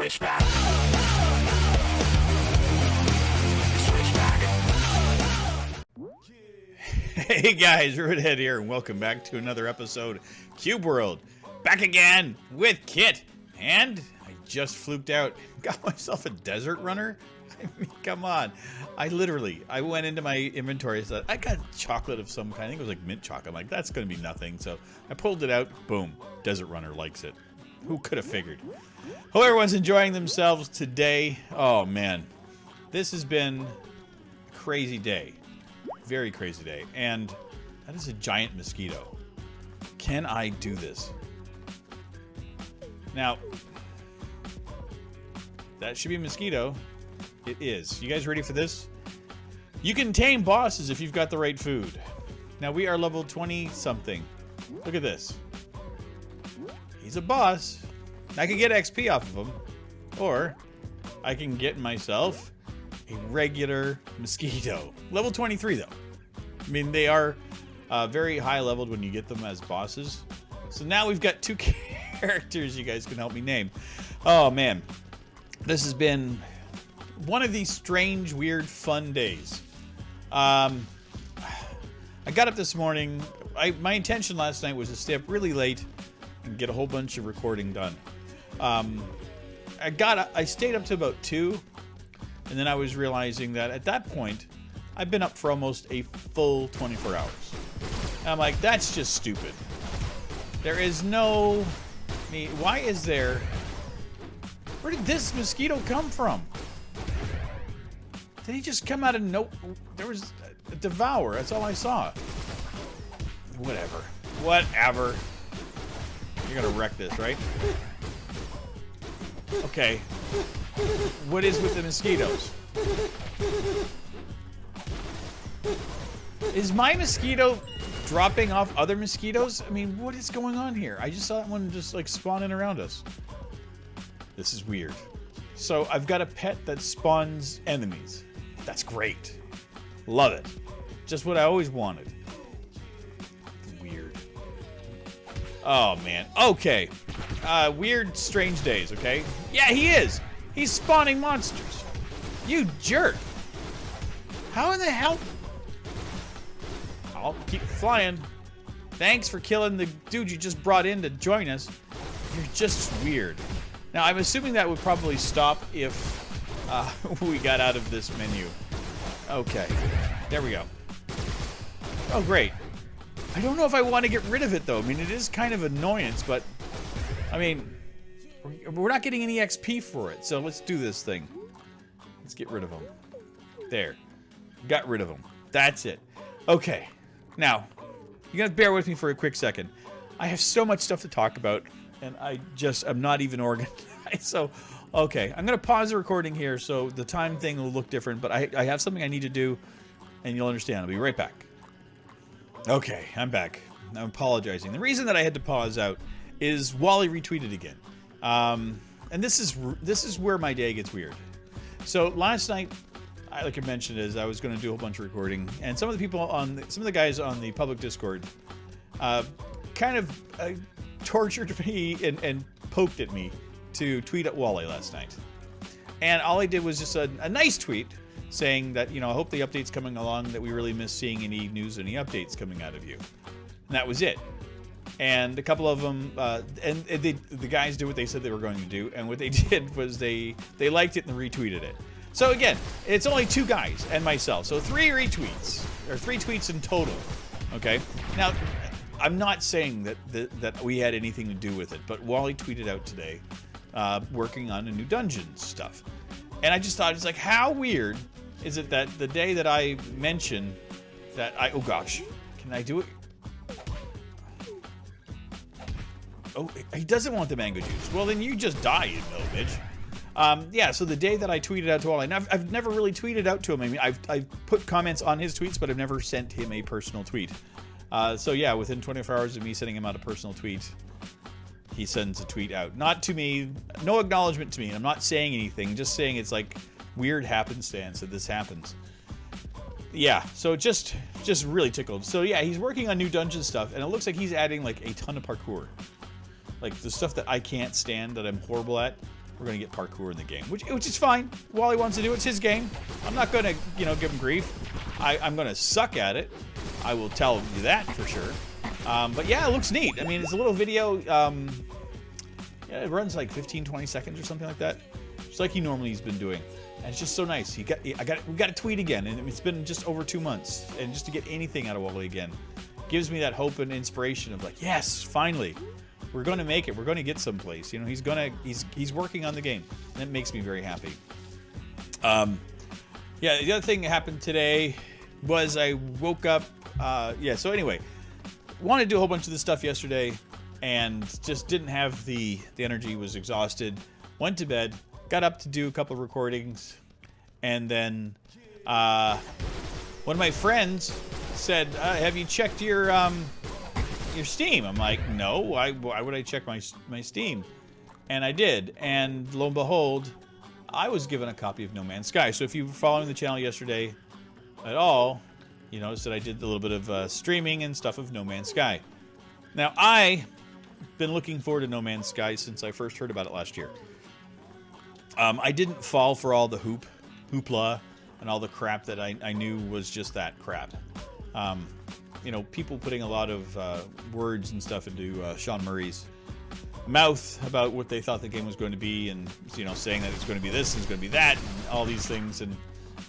Switchback. Switchback. Hey guys, Rivet here, and welcome back to another episode of Cube World. Back again with Kitt, and I just fluked out, got myself a desert runner. I mean, come on. I went into my inventory and said, I got chocolate of some kind. I think it was like mint chocolate. I'm like, that's going to be nothing. So I pulled it out. Boom. Desert runner likes it. Who could have figured? Hope everyone's enjoying themselves today. Oh, man. This has been a crazy day. Very crazy day. And that is a giant mosquito. Can I do this? Now, that should be a mosquito. It is. You guys ready for this? You can tame bosses if you've got the right food. Now we are level 20 something. Look at this. He's a boss. I can get XP off of him. Or I can get myself a regular mosquito. Level 23 though. I mean, they are very high leveled when you get them as bosses. So now we've got two characters you guys can help me name. Oh man. This has been one of these strange, weird, fun days. I got up this morning. My intention last night was to stay up really late and get a whole bunch of recording done. I stayed up to about 2, and then I was realizing that at that point, I've been up for almost a full 24 hours. And I'm like, that's just stupid. There is no need. Why is there? Where did this mosquito come from? Did he just come out of no? There was a devour. That's all I saw. Whatever. Whatever. You're gonna wreck this, right? Okay. What is with the mosquitoes? Is my mosquito dropping off other mosquitoes? I mean, what is going on here? I just saw that one just like spawning around us. This is weird. So I've got a pet that spawns enemies. That's great. Love it. Just what I always wanted. Weird. Oh, man. Okay. Weird, strange days, okay? Yeah, he is. He's spawning monsters. You jerk. How in the hell? I'll keep flying. Thanks for killing the dude you just brought in to join us. You're just weird. Now, I'm assuming that would probably stop if we got out of this menu. Okay. There we go. Oh, great. I don't know if I want to get rid of it, though. I mean, it is kind of annoyance, but... I mean, we're not getting any XP for it, so let's do this thing. Let's get rid of them. There. Got rid of them. That's it. Okay. Now, you gotta bear with me for a quick second. I have so much stuff to talk about, and I'm not even organized. So, okay, I'm going to pause the recording here so the time thing will look different, but I have something I need to do, and you'll understand. I'll be right back. Okay, I'm back. I'm apologizing. The reason that I had to pause out is Wally retweeted again. And this is where my day gets weird. So last night, like I mentioned, I was going to do a whole bunch of recording, and some of the guys on the public Discord kind of tortured me and poked at me to tweet at Wally last night. And all I did was just a nice tweet saying that, you know, I hope the update's coming along, that we really miss seeing any news, any updates coming out of you. And that was it. And a couple of them, the guys did what they said they were going to do, and what they did was they liked it and retweeted it. So again, it's only 2 guys and myself, so 3 retweets, or 3 tweets in total, okay? Now, I'm not saying that we had anything to do with it, but Wally tweeted out today, working on a new dungeon stuff. And I just thought, it's like, how weird is it that the day that I mentioned that oh gosh, can I do it? Oh, he doesn't want the mango juice. Well, then you just die, you little bitch. Yeah, so the day that I tweeted out to Wally, and I've never really tweeted out to him. I mean, I've put comments on his tweets, but I've never sent him a personal tweet. So yeah, within 24 hours of me sending him out a personal tweet, he sends a tweet out. Not to me, no acknowledgement to me, and I'm not saying anything, just saying it's like weird happenstance that this happens. Yeah, so just really tickled. So yeah, he's working on new dungeon stuff, and it looks like he's adding like a ton of parkour. Like the stuff that I can't stand, that I'm horrible at. we're gonna get parkour in the game, which is fine. Wally wants to do it. It's his game. I'm not gonna, you know, give him grief. I'm gonna suck at it. I will tell you that for sure. But yeah, it looks neat. I mean, it's a little video. Yeah, it runs like 15-20 seconds or something like that, just like he normally has been doing. And it's just so nice. We got a tweet again, and it's been just over 2 months, and just to get anything out of Wally again gives me that hope and inspiration of like, yes, finally, we're going to make it. We're going to get someplace. You know, he's working on the game, and it makes me very happy. Yeah, the other thing that happened today was I woke up. Yeah, so anyway, wanted to do a whole bunch of this stuff yesterday, and just didn't have the energy. Was exhausted. Went to bed. Got up to do a couple of recordings, and then one of my friends said, "Have you checked your Steam?" I'm like, "No. Why would I check my Steam?" And I did, and lo and behold, I was given a copy of No Man's Sky. So if you were following the channel yesterday at all, you noticed that I did a little bit of streaming and stuff of No Man's Sky. Now, I've been looking forward to No Man's Sky since I first heard about it last year. I didn't fall for all the hoopla and all the crap that I knew was just that crap. You know, people putting a lot of words and stuff into Sean Murray's mouth about what they thought the game was going to be, and, you know, saying that it's going to be this and it's going to be that and all these things. And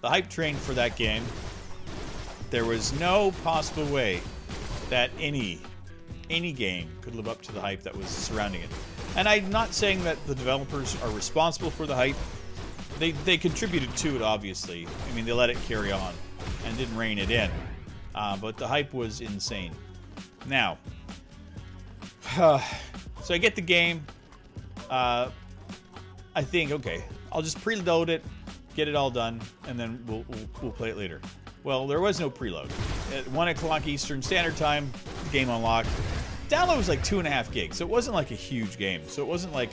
the hype train for that game, there was no possible way that any game could live up to the hype that was surrounding it. And I'm not saying that the developers are responsible for the hype. They contributed to it, obviously. I mean, they let it carry on and didn't rein it in. But the hype was insane. Now, so I get the game. I think, okay, I'll just preload it, get it all done, and then we'll play it later. Well, there was no preload. At 1 o'clock Eastern Standard Time, the game unlocked. Download was like 2.5 gigs, so it wasn't like a huge game. So it wasn't like,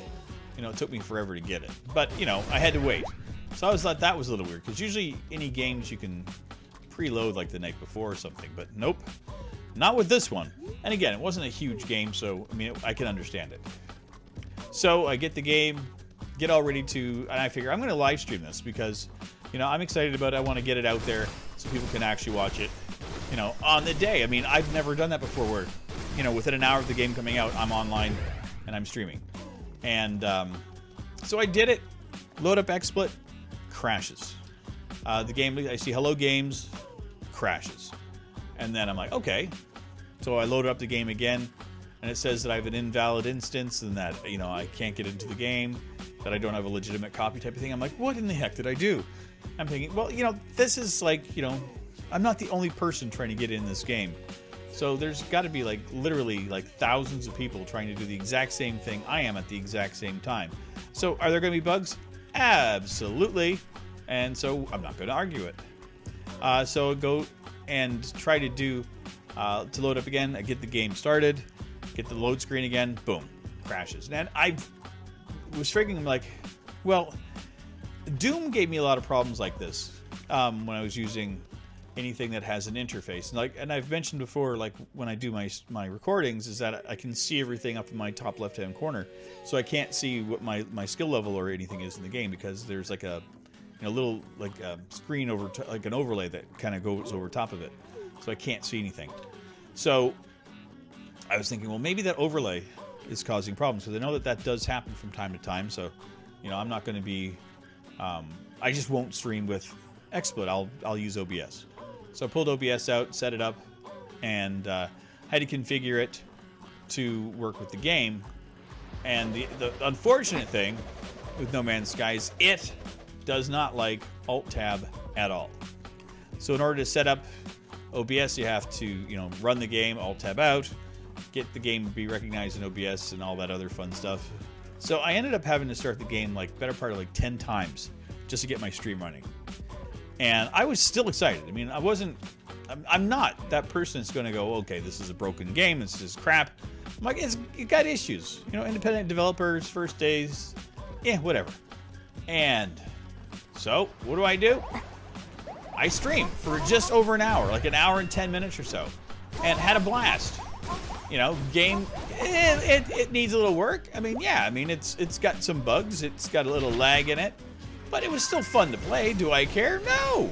you know, it took me forever to get it. But, you know, I had to wait. So I always thought that was a little weird, because usually any games you can preload like the night before or something. But nope, not with this one. And again, it wasn't a huge game, so, I mean, I can understand it. So I get the game, get all ready to, and I figure I'm going to live stream this because, you know, I'm excited about it. I want to get it out there so people can actually watch it, you know, on the day. I mean, I've never done that before where, you know, within an hour of the game coming out, I'm online and I'm streaming. And so I did it. Load up XSplit, crashes. The game, I see hello games, crashes. And then I'm like, okay. So I loaded up the game again, and it says that I have an invalid instance and that, you know, I can't get into the game, that I don't have a legitimate copy type of thing. I'm like, what in the heck did I do? I'm thinking, well, you know, this is like, you know, I'm not the only person trying to get in this game. So there's got to be like literally like thousands of people trying to do the exact same thing I am at the exact same time. So are there going to be bugs? Absolutely. And so I'm not going to argue it. So I go and try to do, to load up again. I get the game started, get the load screen again, boom, crashes. And I was thinking like, well, Doom gave me a lot of problems like this when I was using anything that has an interface. And I've mentioned before, like when I do my recordings, is that I can see everything up in my top left-hand corner, so I can't see what my skill level or anything is in the game because there's like a, you know, little like screen over like an overlay that kind of goes over top of it, so I can't see anything. So I was thinking, well, maybe that overlay is causing problems, because I know that does happen from time to time. So, you know, I'm not going to be, I just won't stream with XSplit. I'll use OBS. So I pulled OBS out, set it up, and had to configure it to work with the game. And the unfortunate thing with No Man's Sky is it does not like Alt-Tab at all. So in order to set up OBS, you have to, you know, run the game, Alt-Tab out, get the game to be recognized in OBS and all that other fun stuff. So I ended up having to start the game like better part of like 10 times just to get my stream running. And I was still excited. I mean, I'm not that person that's going to go, okay, this is a broken game, this is crap. I'm like, it got issues. You know, independent developers, first days, yeah, whatever. And so, what do? I streamed for just over an hour, like an hour and 10 minutes or so, and had a blast. You know, game It needs a little work. I mean, yeah. I mean, it's got some bugs. It's got a little lag in it, but it was still fun to play. Do I care? No.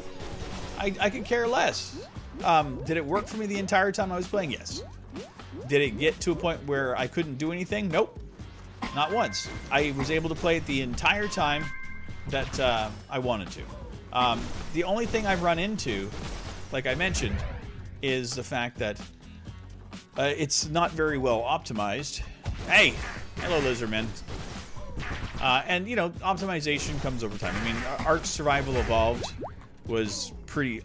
I could care less. Did it work for me the entire time I was playing? Yes. Did it get to a point where I couldn't do anything? Nope. Not once. I was able to play it the entire time that I wanted to. The only thing I've run into, like I mentioned, is the fact that it's not very well optimized. Hey, hello, Lizardman. And, you know, optimization comes over time. I mean, Ark Survival Evolved was pretty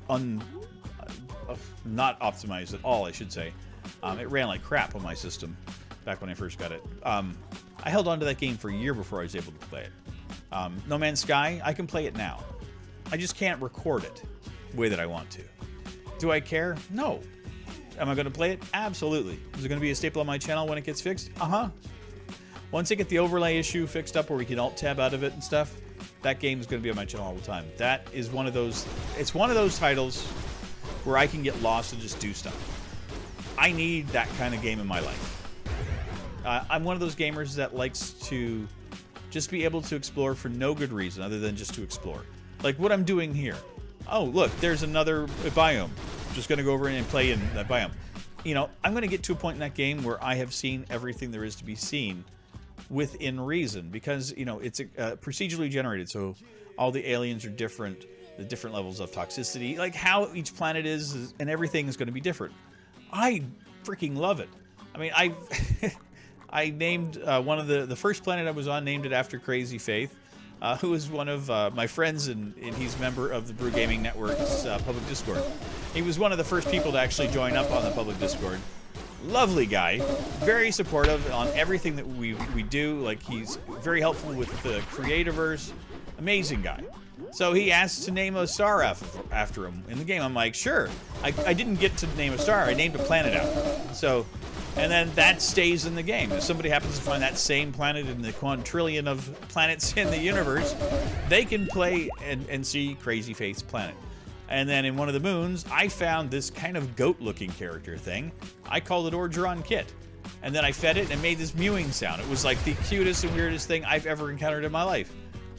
not optimized at all, I should say. It ran like crap on my system back when I first got it. I held on to that game for a year before I was able to play it. No Man's Sky, I can play it now. I just can't record it the way that I want to. Do I care? No. Am I going to play it? Absolutely. Is it going to be a staple on my channel when it gets fixed? Uh-huh. Once I get the overlay issue fixed up where we can alt-tab out of it and stuff, that game is going to be on my channel all the time. That is one of those... It's one of those titles where I can get lost and just do stuff. I need that kind of game in my life. I'm one of those gamers that likes to just be able to explore for no good reason other than just to explore. Like what I'm doing here. Oh, look, there's another biome. I'm just going to go over and play in that biome. You know, I'm going to get to a point in that game where I have seen everything there is to be seen within reason, because, you know, it's procedurally generated, so all the aliens are different, the different levels of toxicity, like how each planet is, and everything is going to be different. I freaking love it. I mean, I named one of the first planet I was on, named it after Crazy Faith, who is one of my friends, and he's a member of the Brew Gaming Network's public Discord. He was one of the first people to actually join up on the public Discord. Lovely guy, very supportive on everything that we do. Like, he's very helpful with the Creativerse. Amazing guy. So he asked to name a star after him in the game. I'm like, sure. I didn't get to name a star. I named a planet after him. So, and then that stays in the game. If somebody happens to find that same planet in the quadrillion of planets in the universe, they can play and see Crazy Faith's planet. And then in one of the moons, I found this kind of goat-looking character thing. I called it Orgeron Kitt. And then I fed it and it made this mewing sound. It was like the cutest and weirdest thing I've ever encountered in my life.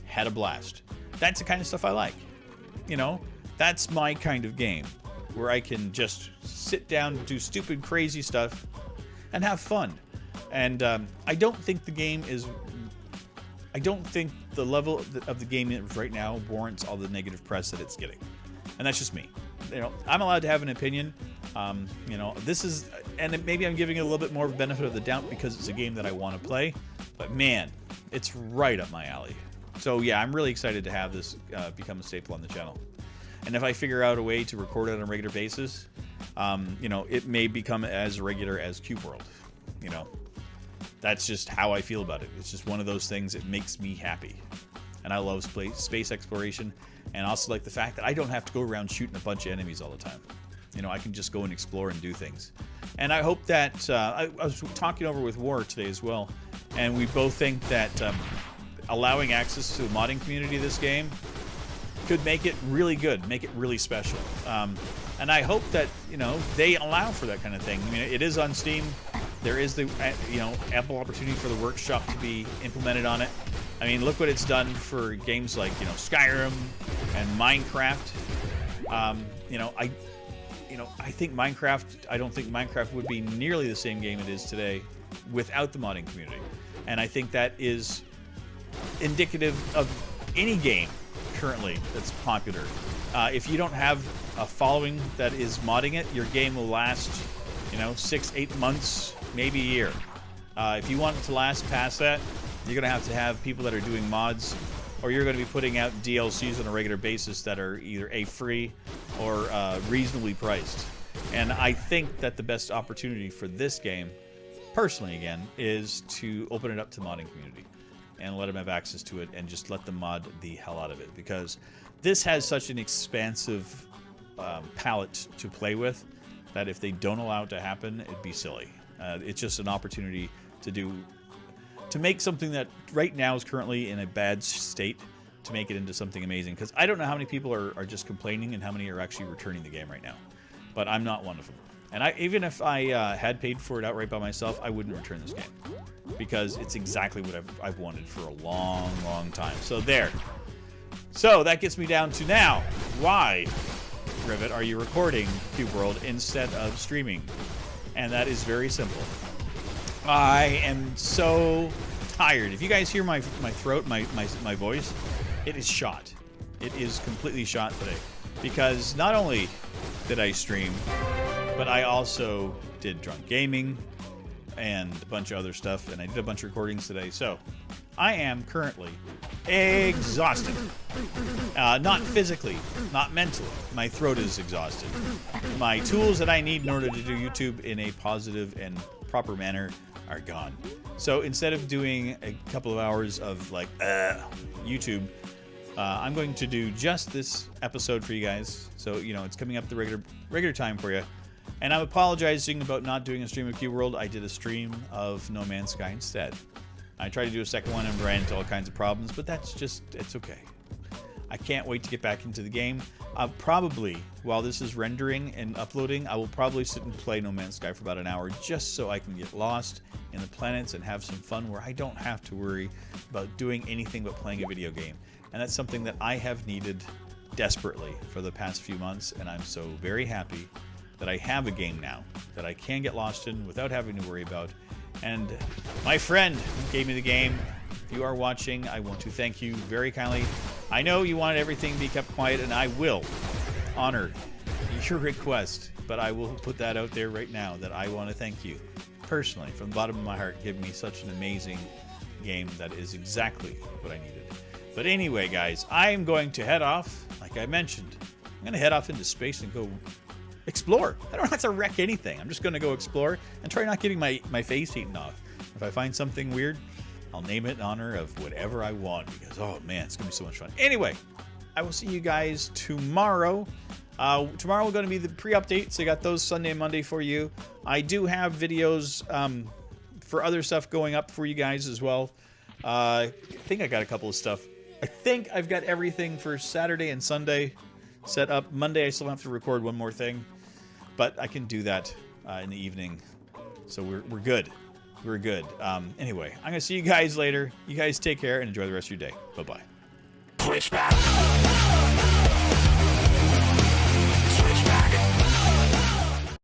Had a blast. That's the kind of stuff I like. You know, that's my kind of game, where I can just sit down, do stupid, crazy stuff, and have fun. And I don't think the game is... I don't think the level of the game right now warrants all the negative press that it's getting. And that's just me. You know, I'm allowed to have an opinion. You know, this is... And maybe I'm giving it a little bit more of a benefit of the doubt because it's a game that I want to play. But man, it's right up my alley. So yeah, I'm really excited to have this become a staple on the channel. And if I figure out a way to record it on a regular basis, you know, it may become as regular as Cube World. You know, that's just how I feel about it. It's just one of those things that makes me happy. And I love space exploration, and also like the fact that I don't have to go around shooting a bunch of enemies all the time. You know, I can just go and explore and do things. And I hope that I was talking over with War today as well, and we both think that allowing access to the modding community of this game could make it really good, make it really special. And I hope that, you know, they allow for that kind of thing. I mean, it is on Steam. There is the, you know, ample opportunity for the workshop to be implemented on it. I mean, look what it's done for games like, you know, Skyrim and Minecraft. You know, I think Minecraft, I don't think Minecraft would be nearly the same game it is today without the modding community. And I think that is indicative of any game currently that's popular. If you don't have a following that is modding it, your game will last, you know, 6-8 months, maybe a year. If you want it to last past that, you're going to have people that are doing mods, or you're going to be putting out DLCs on a regular basis that are either free or reasonably priced. And I think that the best opportunity for this game, personally again, is to open it up to the modding community and let them have access to it and just let them mod the hell out of it, because this has such an expansive palette to play with that if they don't allow it to happen, it'd be silly. It's just an opportunity to make something that right now is currently in a bad state, to make it into something amazing. Because I don't know how many people are just complaining and how many are actually returning the game right now. But I'm not one of them. And even if I had paid for it outright by myself, I wouldn't return this game. Because it's exactly what I've wanted for a long, long time. So there. So that gets me down to now. Why, Rivet, are you recording Cube World instead of streaming? And that is very simple. I am so tired. If you guys hear my throat, my voice, it is shot. It is completely shot today. Because not only did I stream, but I also did drunk gaming and a bunch of other stuff, and I did a bunch of recordings today. So I am currently exhausted. Not physically, not mentally. My throat is exhausted. My tools that I need in order to do YouTube in a positive and proper manner are gone. So instead of doing a couple of hours of like YouTube, I'm going to do just this episode for you guys. So, you know, it's coming up the regular time for you. And I'm apologizing about not doing a stream of Cube World. I did a stream of No Man's Sky instead. I tried to do a second one and ran into all kinds of problems, but that's just, it's okay. I can't wait to get back into the game. Probably, while this is rendering and uploading, I will probably sit and play No Man's Sky for about an hour just so I can get lost in the planets and have some fun where I don't have to worry about doing anything but playing a video game. And that's something that I have needed desperately for the past few months, and I'm so very happy that I have a game now that I can get lost in without having to worry about. And my friend who gave me the game, if you are watching, I want to thank you very kindly. I know you wanted everything to be kept quiet, and I will honor your request, but I will put that out there right now that I want to thank you personally from the bottom of my heart, giving me such an amazing game that is exactly what I needed. But anyway, guys, I'm going to head off, like I mentioned. I'm going to head off into space and go explore. I don't have to wreck anything. I'm just going to go explore and try not getting my face eaten off. If I find something weird, I'll name it in honor of whatever I want because, oh man, it's going to be so much fun. Anyway, I will see you guys tomorrow. Tomorrow we're going to be the pre-updates. I got those Sunday and Monday for you. I do have videos for other stuff going up for you guys as well. I think I got a couple of stuff. I think I've got everything for Saturday and Sunday set up. Monday I still have to record one more thing, but I can do that in the evening. So we're good. We're good. Anyway, I'm going to see you guys later. You guys take care and enjoy the rest of your day. Bye-bye. Switchback.